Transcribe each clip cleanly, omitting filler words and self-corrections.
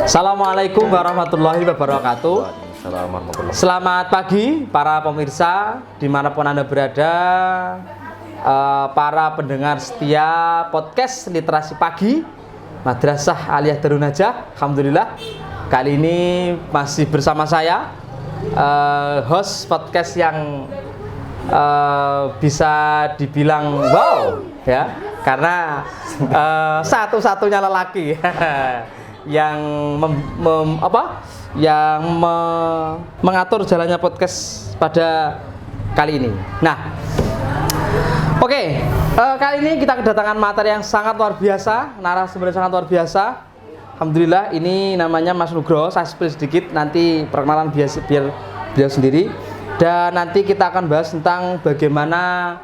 Assalamualaikum warahmatullahi wabarakatuh. Selamat pagi para pemirsa dimanapun Anda berada, para pendengar setia podcast Literasi Pagi Madrasah Aliyah Darun Najah. Alhamdulillah kali ini masih bersama saya, host podcast yang bisa dibilang wow ya, karena satu-satunya lelaki yang mengatur jalannya podcast pada kali ini. Nah, oke, kali ini kita kedatangan materi yang sangat luar biasa, narasumber yang sangat luar biasa. Alhamdulillah, ini namanya Mas Nugroho. Saya spill sedikit, nanti perkenalan biar beliau sendiri. Dan nanti kita akan bahas tentang bagaimana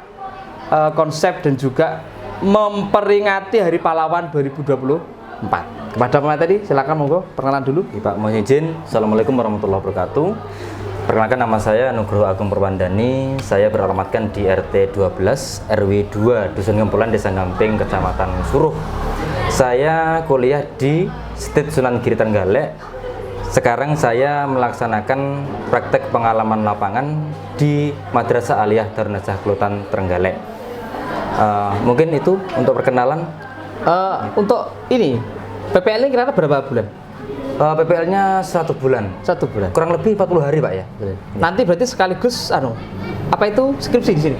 konsep dan juga memperingati Hari Pahlawan 2024. Kepada pemateri, silakan monggo perkenalan dulu. Pak, mohon izin. Assalamualaikum warahmatullahi wabarakatuh. Perkenalkan, nama saya Nugroho Agung Purwandani. Saya beralamatkan di RT 12 RW 2 Dusun Ngempulan, Desa Gamping, Kecamatan Suruh. Saya kuliah di Stit Sunan Giri Trenggalek. Sekarang saya melaksanakan praktek pengalaman lapangan di Madrasah Aliyah Darun Najah Klutan Trenggalek. Mungkin itu untuk perkenalan. Untuk ini PPL ini kira-kira berapa bulan? PPL-nya 1 bulan. 1 bulan. Kurang lebih 40 hari, Pak ya. Nanti berarti sekaligus apa itu skripsi di sini?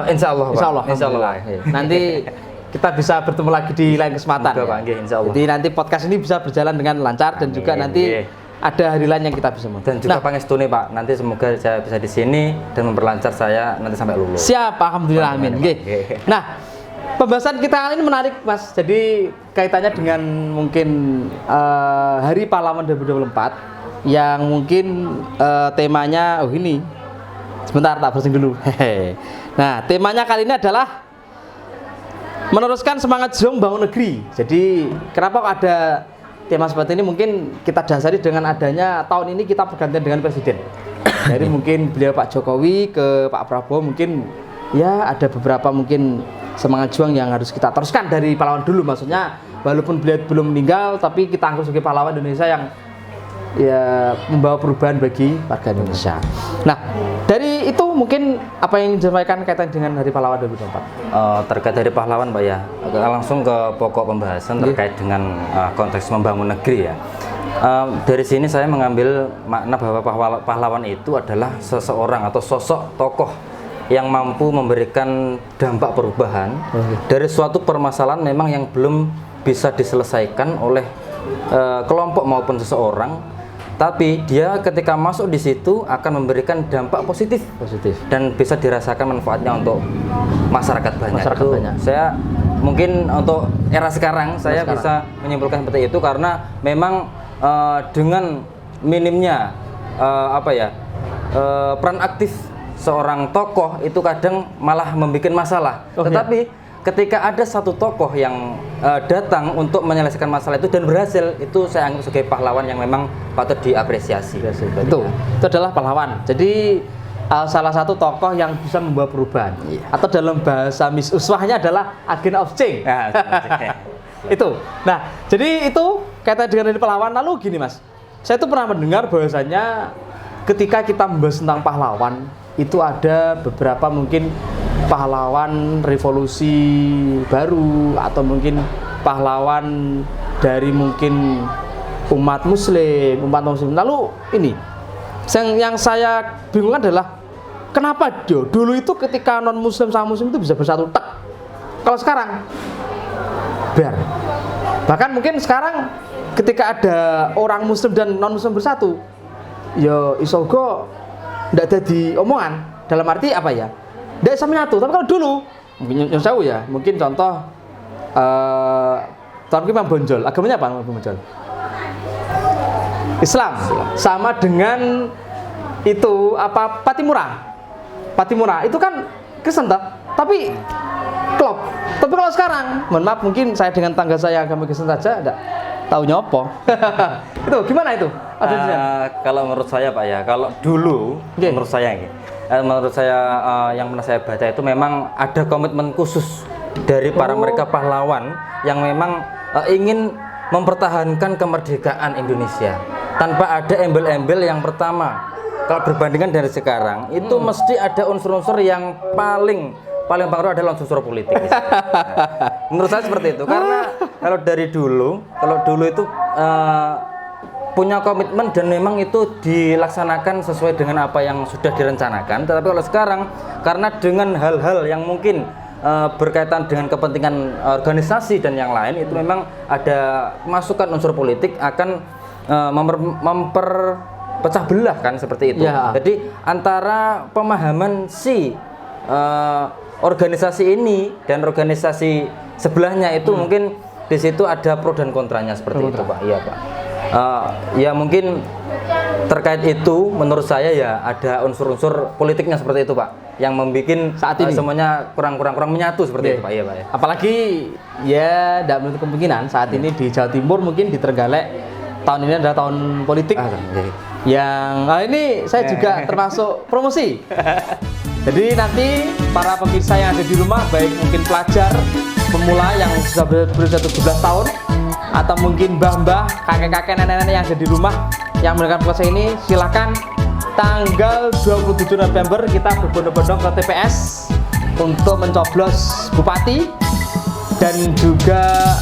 Insya Allah, Pak. Insya Allah. Nanti kita bisa bertemu lagi di lain kesempatan. Pak, insya Allah. Jadi nanti podcast ini bisa berjalan dengan lancar dan juga nanti ada hari lain yang kita bisa dan juga pangestune, Pak. Nanti semoga saya bisa di sini dan memperlancar saya nanti sampai lulus. Siap, alhamdulillah, amin. Nah, pembahasan kita kali ini menarik, Mas. Jadi kaitannya dengan mungkin Hari Pahlawan 2024 yang mungkin temanya ini. Sebentar, tak browsing dulu. Nah, temanya kali ini adalah meneruskan semangat juang bangun negeri. Jadi kenapa kok ada tema seperti ini? Mungkin kita dasari dengan adanya tahun ini kita pergantian dengan presiden. Jadi mungkin beliau Pak Jokowi ke Pak Prabowo, mungkin ya ada beberapa mungkin semangat juang yang harus kita teruskan dari pahlawan dulu. Maksudnya walaupun beliau belum meninggal, tapi kita anggap sebagai pahlawan Indonesia yang ya membawa perubahan bagi warga Indonesia. Nah, dari itu mungkin apa yang disampaikan kaitan dengan Hari Pahlawan 2024? Terkait Hari Pahlawan, Pak ya, langsung ke pokok pembahasan terkait dengan konteks membangun negeri ya. Dari sini saya mengambil makna bahwa pahlawan itu adalah seseorang atau sosok tokoh yang mampu memberikan dampak perubahan dari suatu permasalahan memang yang belum bisa diselesaikan oleh kelompok maupun seseorang, tapi dia ketika masuk di situ akan memberikan dampak positif dan bisa dirasakan manfaatnya untuk masyarakat banyak. Saya mungkin untuk era sekarang saya bisa menyimpulkan seperti itu karena memang dengan minimnya peran aktif seorang tokoh itu kadang malah membuat masalah. Tetapi ketika ada satu tokoh yang datang untuk menyelesaikan masalah itu dan berhasil, itu saya anggap sebagai pahlawan yang memang patut diapresiasi. Itu adalah pahlawan. Jadi salah satu tokoh yang bisa membawa perubahan. Atau dalam bahasa Miss Uswahnya adalah agent of change. Itu. Nah, jadi itu kaitan dengan dari pahlawan. Lalu gini, Mas, saya tuh pernah mendengar bahwasanya ketika kita membahas tentang pahlawan, itu ada beberapa mungkin pahlawan revolusi baru atau mungkin pahlawan dari mungkin umat muslim. Lalu ini yang saya bingung adalah kenapa dulu itu ketika non muslim sama muslim itu bisa bersatu tek. Kalau sekarang biar. Bahkan mungkin sekarang ketika ada orang muslim dan non muslim bersatu, ya isogo ndak ada di omongan, dalam arti apa ya, ndak bisa menyatu. Tapi kalau dulu mungkin jauh ya, mungkin contoh tahun Imam Bonjol, agamanya apa Imam Bonjol? Islam. Sama dengan itu Patimura itu kan Kristen tapi klop. Tapi kalau sekarang, mohon maaf, mungkin saya dengan tangga saya agama Kristen saja enggak tahu nyopo. Itu gimana itu? Kalau menurut saya, Pak ya, kalau dulu menurut saya yang pernah saya baca itu memang ada komitmen khusus dari para mereka pahlawan yang memang ingin mempertahankan kemerdekaan Indonesia tanpa ada embel-embel yang pertama. Kalau berbandingan dari sekarang itu mesti ada unsur-unsur yang paling pengaruh adalah unsur politik. Menurut saya seperti itu, karena kalau dulu itu punya komitmen dan memang itu dilaksanakan sesuai dengan apa yang sudah direncanakan. Tetapi kalau sekarang karena dengan hal-hal yang mungkin berkaitan dengan kepentingan organisasi dan yang lain, itu memang ada masukan unsur politik akan memperpecah belah kan seperti itu. Ya. Jadi antara pemahaman si organisasi ini dan organisasi sebelahnya itu mungkin di situ ada pro dan kontranya seperti itu, Pak. Iya, Pak. Ya mungkin terkait itu menurut saya ya ada unsur-unsur politiknya seperti itu, Pak, yang membuat saat ini semuanya kurang menyatu seperti itu, Pak. Iya, Pak. Ya. Apalagi ya tidak menutup kemungkinan saat ini di Jawa Timur, mungkin di Trenggalek tahun ini adalah tahun politik. Yang ini saya juga termasuk promosi. Jadi nanti para pemirsa yang ada di rumah, baik mungkin pelajar, pemula yang sudah berusia 17 tahun, atau mungkin mbah-mbah, kakek-kakek, nenek-nenek yang ada di rumah yang mendengarkan podcast ini, silakan tanggal 27 November kita berbondong-bondong ke TPS untuk mencoblos bupati dan juga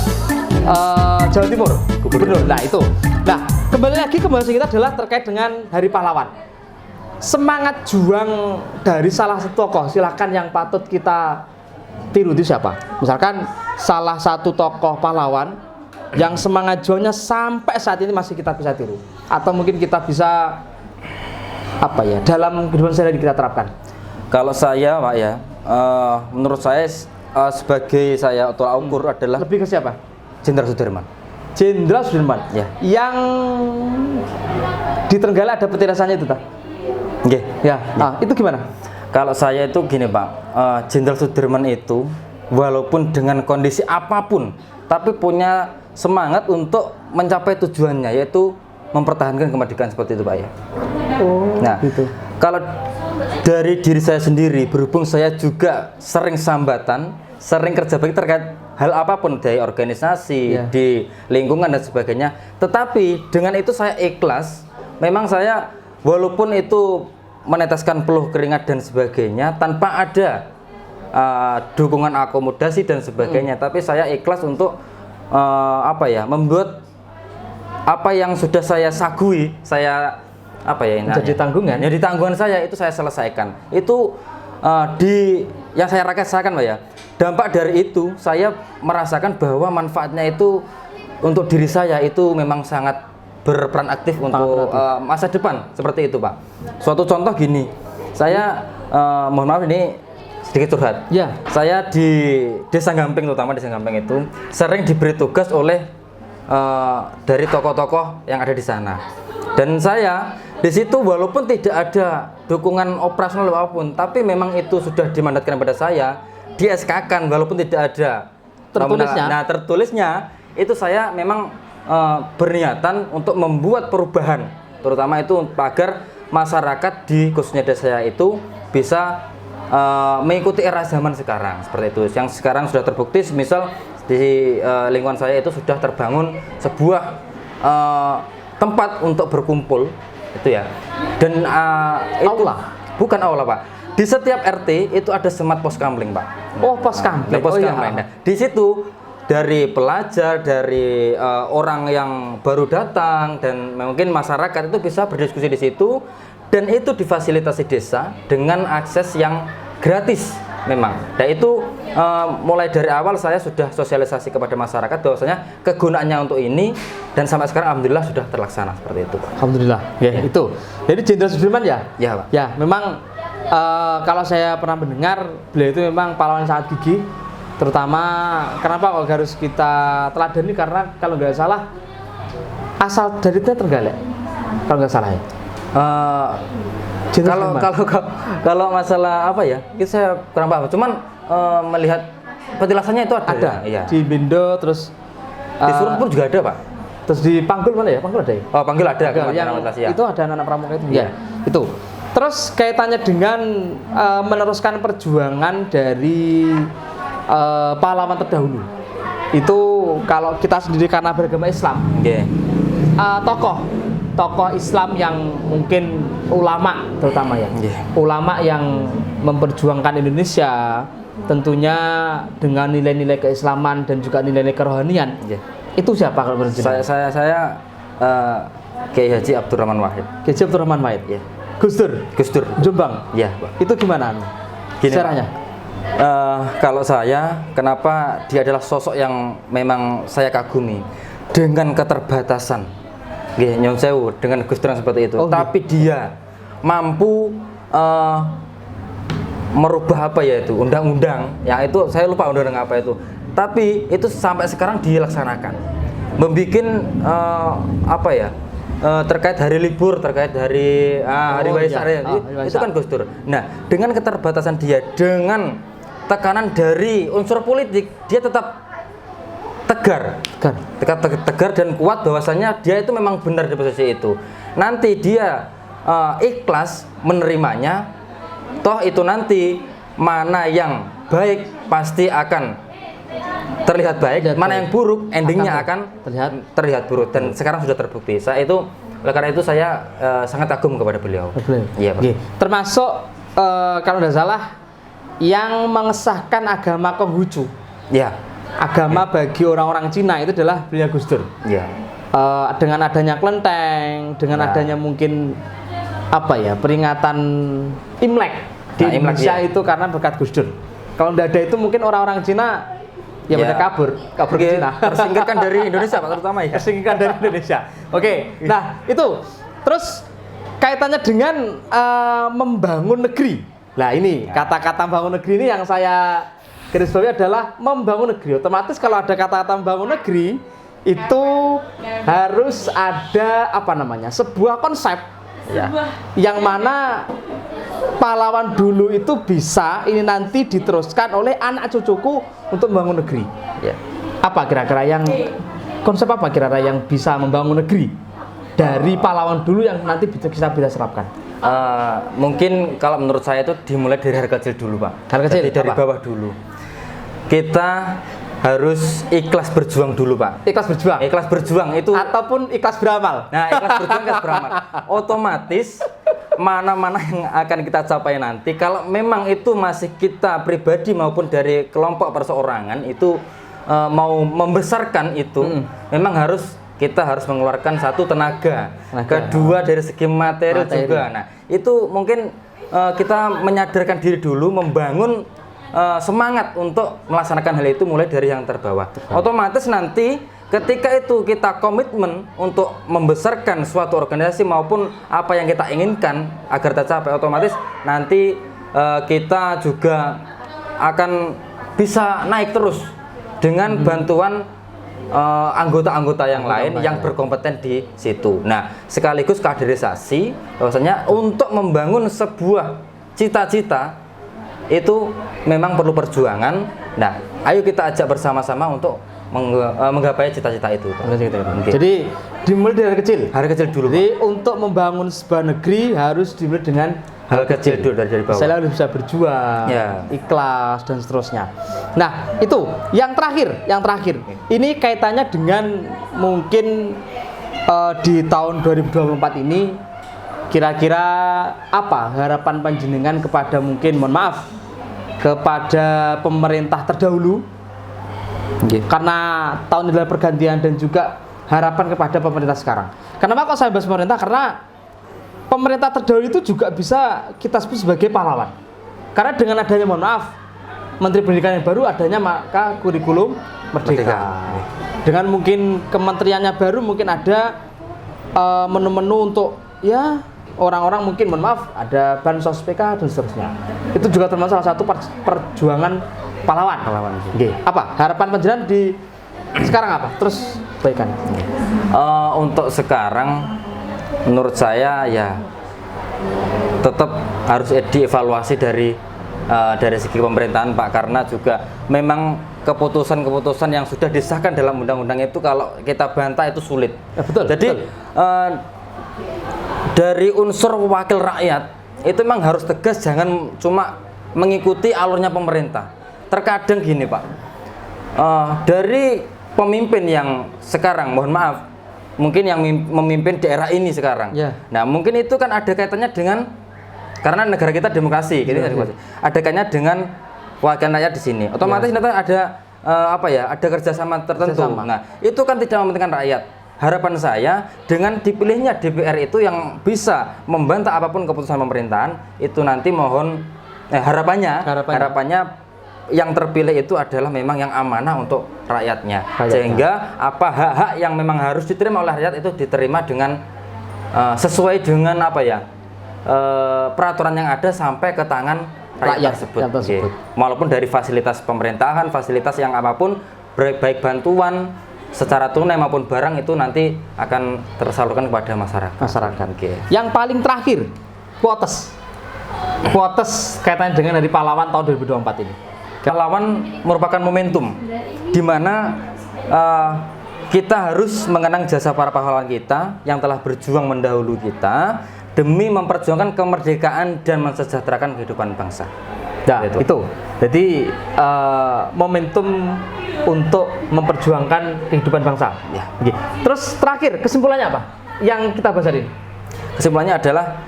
Jawa Timur, gubernur. Nah itu. Nah kembali lagi ke pembahasan kita adalah terkait dengan Hari Pahlawan. Semangat juang dari salah satu tokoh, silakan yang patut kita tiru itu siapa? Misalkan salah satu tokoh pahlawan yang semangat juangnya sampai saat ini masih kita bisa tiru, atau mungkin kita bisa apa ya dalam kehidupan sehari-hari kita terapkan. Kalau saya, Pak ya, menurut saya sebagai saya tolak ukur adalah lebih ke siapa? Jenderal Sudirman. Jenderal Sudirman. Ya. Yang di Trenggalek ada petilasannya itu, tak? Nggih. Ya. Nah, itu gimana? Kalau saya itu gini, Pak, Jenderal Sudirman itu walaupun dengan kondisi apapun, tapi punya semangat untuk mencapai tujuannya, yaitu mempertahankan kemerdekaan seperti itu, Pak ya. Oh, nah, gitu. Kalau dari diri saya sendiri, berhubung saya juga sering sambatan, sering kerja bakti terkait hal apapun dari organisasi, di lingkungan dan sebagainya. Tetapi dengan itu saya ikhlas. Memang saya walaupun itu meneteskan peluh keringat dan sebagainya tanpa ada dukungan akomodasi dan sebagainya, tapi saya ikhlas untuk membuat apa yang sudah saya sagui, saya jadi tanggungan. Ya di tanggungan saya itu saya selesaikan. Itu yang saya rasakan, Pak ya. Dampak dari itu saya merasakan bahwa manfaatnya itu untuk diri saya itu memang sangat berperan aktif untuk masa depan seperti itu, Pak. Suatu contoh gini, saya mohon maaf ini sedikit curhat. Ya. Saya di Desa Gamping, terutama Desa Gamping itu sering diberi tugas oleh dari tokoh-tokoh yang ada di sana. Dan saya di situ walaupun tidak ada dukungan operasional apapun, tapi memang itu sudah dimandatkan kepada saya, di SK-kan walaupun tidak ada tertulisnya. Nah, tertulisnya itu saya memang berniatan untuk membuat perubahan, terutama itu agar masyarakat di khususnya desa saya itu bisa mengikuti era zaman sekarang seperti itu. Yang sekarang sudah terbukti, misal di lingkungan saya itu sudah terbangun sebuah tempat untuk berkumpul itu ya. Dan itu aula? Bukan aula, Pak. Di setiap RT itu ada semat poskamling, Pak. Oh, poskamling. Nah, di situ dari pelajar, dari orang yang baru datang dan mungkin masyarakat itu bisa berdiskusi di situ, dan itu difasilitasi desa dengan akses yang gratis memang. Dan itu mulai dari awal saya sudah sosialisasi kepada masyarakat bahwasanya kegunaannya untuk ini, dan sampai sekarang alhamdulillah sudah terlaksana seperti itu, Pak. Alhamdulillah. Ya, itu. Jadi Jenderal Sudirman ya? Ya, Pak. Ya, memang kalau saya pernah mendengar beliau itu memang pahlawan yang sangat gigih. Terutama kenapa kok harus kita teladani, karena kalau nggak salah asal dari Trenggalek, kalau nggak salah ya. Kalau masalah apa ya, itu saya kurang paham. Cuman melihat petilasannya itu ada. Ya. Di Bindo, terus di Surat pun juga ada, Pak. Terus di Panggul mana ya? Panggul ada ya? Oh, Panggul ada. Itu ada anak-anak pramuka itu. Ya. Itu. Terus kaitannya dengan meneruskan perjuangan dari pahlawan terdahulu. itu kalau kita sendiri karena beragama Islam, Nggih. tokoh Islam yang mungkin ulama terutama ya, ulama yang memperjuangkan Indonesia tentunya dengan nilai-nilai keislaman dan juga nilai-nilai kerohanian. Itu siapa kalau menurut Saya Kiai Haji Abdurrahman Wahid. Kiai Haji Abdurrahman Wahid. Ya. Gus Dur Jombang. Ya. Itu gimana? Gini, caranya? Kalau saya, kenapa dia adalah sosok yang memang saya kagumi dengan keterbatasan. Nggih, nyun sewu dengan Gus Dur seperti itu. Tapi dia mampu merubah apa ya itu undang-undang. Yang itu saya lupa undang-undang apa itu. Tapi itu sampai sekarang dilaksanakan. Membikin apa ya? Terkait hari libur, terkait hari hari Waisak itu kan Gus Dur. Nah, dengan keterbatasan dia, dengan tekanan dari unsur politik, dia tetap tegar dan kuat bahwasanya dia itu memang benar di posisi itu. Nanti dia ikhlas menerimanya, toh itu nanti mana yang baik pasti akan terlihat baik, mana yang buruk endingnya akan terlihat buruk, dan sekarang sudah terbukti. Oleh karena itu saya sangat kagum kepada beliau. Iya, Pak. Termasuk kalau tidak salah yang mengesahkan agama Konghucu. Ya. Agama bagi orang-orang Cina itu adalah beliau Gus Dur. Ya. Dengan adanya kelenteng, dengan adanya mungkin apa ya, peringatan Imlek di Indonesia itu karena berkat Gus Dur. Kalau tidak ada itu mungkin orang-orang Cina ya pada kabur ke Cina. Tersingkirkan dari Indonesia, Pak, terutama ya. Tersingkirkan dari Indonesia. Oke. Nah, itu. Terus kaitannya dengan membangun negeri. Nah, ini kata-kata membangun negeri ini yang saya garis bawahi adalah membangun negeri. Otomatis kalau ada kata-kata membangun negeri itu harus ada apa namanya? Sebuah konsep ya. Yang mana pahlawan dulu itu bisa ini nanti diteruskan oleh anak cucuku untuk membangun negeri. Ya. Apa kira-kira yang konsep apa kira-kira yang bisa membangun negeri dari pahlawan dulu yang nanti kita bisa serapkan? Mungkin kalau menurut saya itu dimulai dari hal kecil dulu, Pak. Hal kecil dari bawah dulu. Kita harus ikhlas berjuang dulu, Pak. Ikhlas berjuang itu ataupun ikhlas beramal. Nah, ikhlas berjuang, ikhlas beramal. Otomatis mana-mana yang akan kita capai nanti, kalau memang itu masih kita pribadi maupun dari kelompok perseorangan itu mau membesarkan itu, memang kita harus mengeluarkan satu tenaga. Kedua dari segi materi juga. Nah, itu mungkin kita menyadarkan diri dulu, membangun semangat untuk melaksanakan hal itu mulai dari yang terbawah. Otomatis nanti ketika itu kita komitmen untuk membesarkan suatu organisasi maupun apa yang kita inginkan agar tercapai, otomatis nanti kita juga akan bisa naik terus dengan bantuan anggota-anggota yang lain yang berkompeten di situ. Nah, sekaligus kaderisasi bahwasanya untuk membangun sebuah cita-cita itu memang perlu perjuangan. Nah, ayo kita ajak bersama-sama untuk menggapai cita-cita itu. Okay. Jadi dimulai dari kecil. Hal kecil dulu. Jadi untuk membangun sebuah negeri harus dimulai dengan hal kecil dulu dari bawah. Saya harus bisa berjuang, ikhlas dan seterusnya. Nah, itu yang terakhir. Ini kaitannya dengan mungkin di tahun 2024 ini kira-kira apa harapan panjenengan kepada kepada pemerintah terdahulu? Karena tahun ini adalah pergantian dan juga harapan kepada pemerintah sekarang. Kenapa kok saya bahas pemerintah? Karena pemerintah terdahulu itu juga bisa kita sebut sebagai pahlawan. Karena dengan adanya Menteri Pendidikan yang baru, adanya maka kurikulum Merdeka. Dengan mungkin kementeriannya baru, mungkin ada menu-menu untuk ya orang-orang mungkin ada bansos PK dan seterusnya. Itu juga termasuk salah satu perjuangan pahlawan. Apa harapan panjenengan di sekarang apa? Terus baikan. Untuk sekarang menurut saya ya tetap harus dievaluasi dari segi pemerintahan, Pak, karena juga memang keputusan-keputusan yang sudah disahkan dalam undang-undang itu kalau kita bantah itu sulit. Betul. Jadi dari unsur wakil rakyat itu memang harus tegas, jangan cuma mengikuti alurnya pemerintah. Terkadang gini, Pak, dari pemimpin yang sekarang, mohon maaf, mungkin yang memimpin daerah ini sekarang. Ya. Nah, mungkin itu kan ada kaitannya dengan karena negara kita demokrasi, gitu, ada kaitannya dengan wakil rakyat di sini. Otomatis nanti ada ada kerjasama tertentu. Nah, itu kan tidak mementingkan rakyat. Harapan saya dengan dipilihnya DPR itu yang bisa membantah apapun keputusan pemerintahan, itu nanti mohon harapannya yang terpilih itu adalah memang yang amanah untuk rakyatnya. Sehingga apa hak-hak yang memang harus diterima oleh rakyat itu diterima dengan sesuai dengan peraturan yang ada sampai ke tangan rakyat tersebut. Walaupun dari fasilitas pemerintahan, fasilitas yang apapun, baik bantuan secara tunai maupun barang itu nanti akan tersalurkan kepada masyarakat. Yang paling terakhir, kuotes kaitannya dengan Hari Pahlawan tahun 2024 ini. Pahlawan merupakan momentum di mana kita harus mengenang jasa para pahlawan kita yang telah berjuang mendahulu kita demi memperjuangkan kemerdekaan dan mensejahterakan kehidupan bangsa. Nah, itu. Jadi momentum untuk memperjuangkan kehidupan bangsa. Ya. Terus terakhir kesimpulannya apa? Yang kita bahas hari ini. Kesimpulannya adalah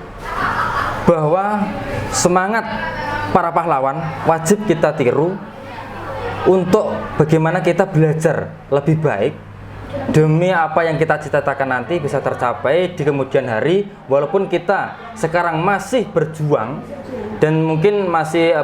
bahwa semangat para pahlawan wajib kita tiru untuk bagaimana kita belajar lebih baik demi apa yang kita cita-citakan nanti bisa tercapai di kemudian hari, walaupun kita sekarang masih berjuang dan mungkin masih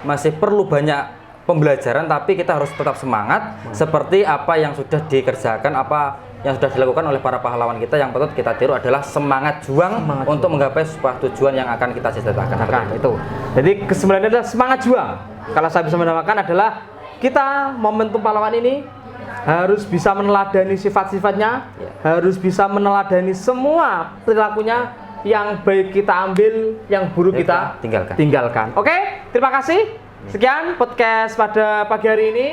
masih perlu banyak pembelajaran, tapi kita harus tetap semangat seperti apa yang sudah dikerjakan, apa yang sudah dilakukan oleh para pahlawan kita. Yang patut kita tiru adalah semangat juang untuk menggapai sebuah tujuan yang akan kita cita-citakan. Itu. Jadi kesimpulannya adalah semangat juang. Kalau saya bisa menambahkan adalah kita momentum pahlawan ini harus bisa meneladani sifat-sifatnya, harus bisa meneladani semua perilakunya, yang baik kita ambil, yang buruk kita tinggalkan. Oke, terima kasih. Sekian podcast pada pagi hari ini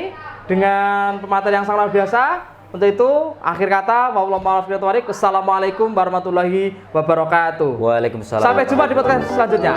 dengan pemateri yang sangat luar biasa. Untuk itu, akhir kata, wassalamualaikum warahmatullahi wabarakatuh. Waalaikumsalam. Sampai jumpa di podcast selanjutnya.